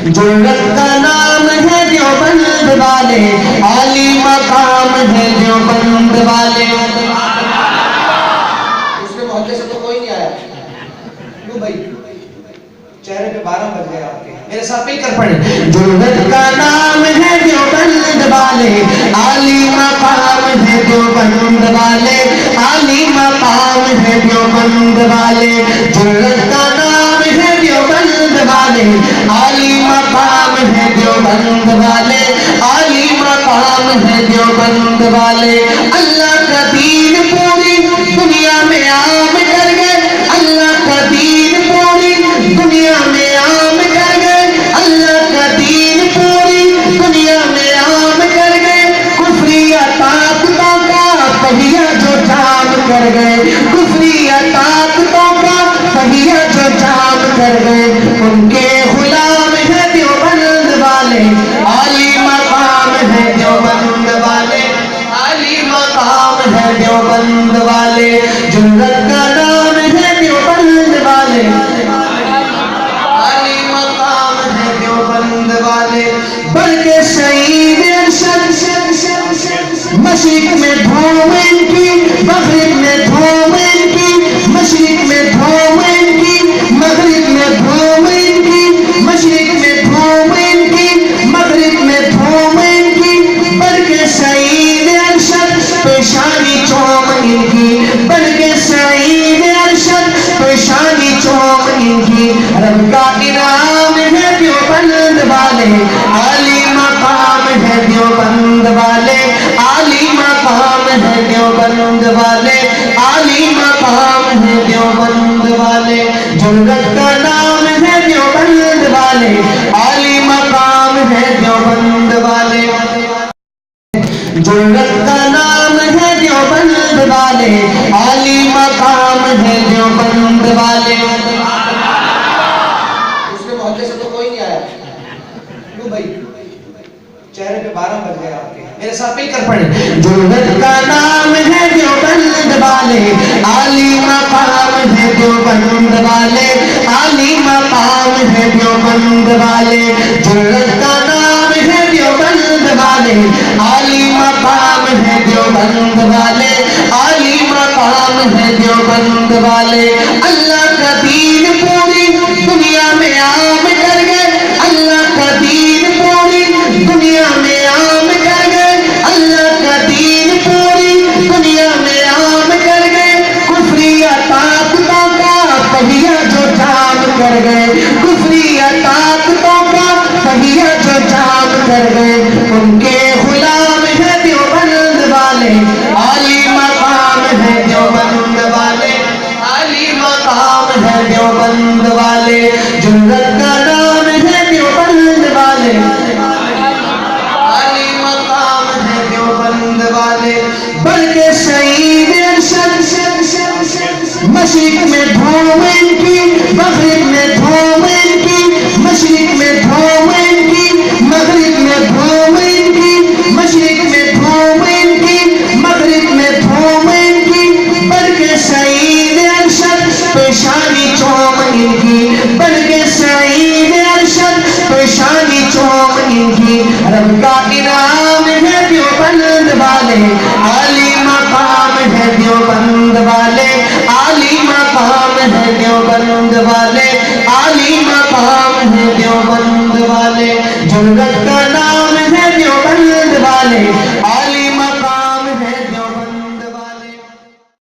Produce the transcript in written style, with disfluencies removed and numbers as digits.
جرت کا نام ہے دیوبند والے، عالی مقام ہے دیوبند والے۔ دوسرے محلے سے تو کوئی نہیں آیا کیوں بھائی؟ چہرے پہ 12 بج گئے آپ کے، میرے ساتھ مل کر پڑھیں۔ جرت کا نام ہے دیوبند والے، عالی مقام ہے دیوبند والے، عالی مقام ہے دیوبند والے۔ جرت کا نام ہے دیوبند والے، عالی مقام ہے دیوبند والے، عالی مقام ہے دیوبند والے۔ اللہ کا دین پوری دنیا میں عام کر گئے، اللہ کا دین پوری دنیا میں عام کر گئے، اللہ کا دین پوری دنیا میں عام کر گئے۔ کفری طاقتوں کا پہیہ جو جام کر گئے، کفری طاقتوں کا پہیہ جو جام کر گئے، ان کے غلام ہے دیوبند والے، عالی مقام ہے دیوبند والے، عالی مقام ہے دیوبند والے۔ جرت کا نام ہے دیوبند والے، عالی مقام ہے دیوبند والے۔ بڑھ کے شہید ارشد، مشرق میں دھوم ان کی، مغرب میں دھوم ان کی، مشرق میں دھوم ان کی، مغرب میں دھوم ان کی، مشرق میں دھوم ان کی، مغرب میں دھوم ان کی۔ بڑھ کے شہید ارشد، پیشانی چوم ان کی، بڑھ کے شہید ارشد، پیشانی چوم ان کی۔ رب کا انعام ہے دیوبند والے، عالی مقام ہے دیوبند والے، عالی مقام ہے دیوبند والے، عالی مقام ہے دیوبند والے۔ جرت کا نام ہے دیوبند والے، عالی مقام ہے دیوبند والے۔ جرت کا نام ہے دیوبند والے، عالی مقام ہے دیوبند والے۔ دوسرے محلے سے تو کوئی نہیں آیا کیوں بھائی؟ چہرے پہ 12 بج گئے آپ کے، میرے ساتھ مل کر پڑھیں۔ جرت کا نام ہے دیوبند والے، عالی مقام ہے دیوبند والے، عالی مقام ہے دیوبند والے۔ جرت کا نام ہے دیوبند والے، عالی مقام ہے دیوبند والے، عالی مقام ہے دیوبند والے۔ اللہ کا دین پوری دنیا میں عام کر گئے، اللہ کا دین پوری دنیا میں عام کر گئے، اللہ کا دین پوری دنیا میں عام کر گئے۔ کفری طاقتوں کا پہیہ جو جام کر گئے، کفری طاقتوں کا پہیہ جو جام کر گئے، ان کے غلام ہے دیوبند والے، عالی مقام ہے دیوبند والے، عالی مقام ہے دیوبند والے۔ جرت کا نام ہے دیوبند والے، عالی مقام ہے دیوبند والے۔ بڑھ کے شہید ارشد، مشرق میں دھوم ان کی، مغرب میں دھوم ان کی، مشرق میں دھوم ان کی، مغرب میں دھوم ان کی، مشرق میں دھوم ان کی، مغرب میں دھوم ان کی۔ بڑھ کے شہید ارشد، پیشانی چوم ان کی، بڑھ کے شہید ارشد، پیشانی چوم ان کی۔ رب کا انعام ہے دیوبند والے، عالی مقام ہے دیوبند والے، عالی مقام ہے دیوبند والے، عالی مقام ہے دیوبند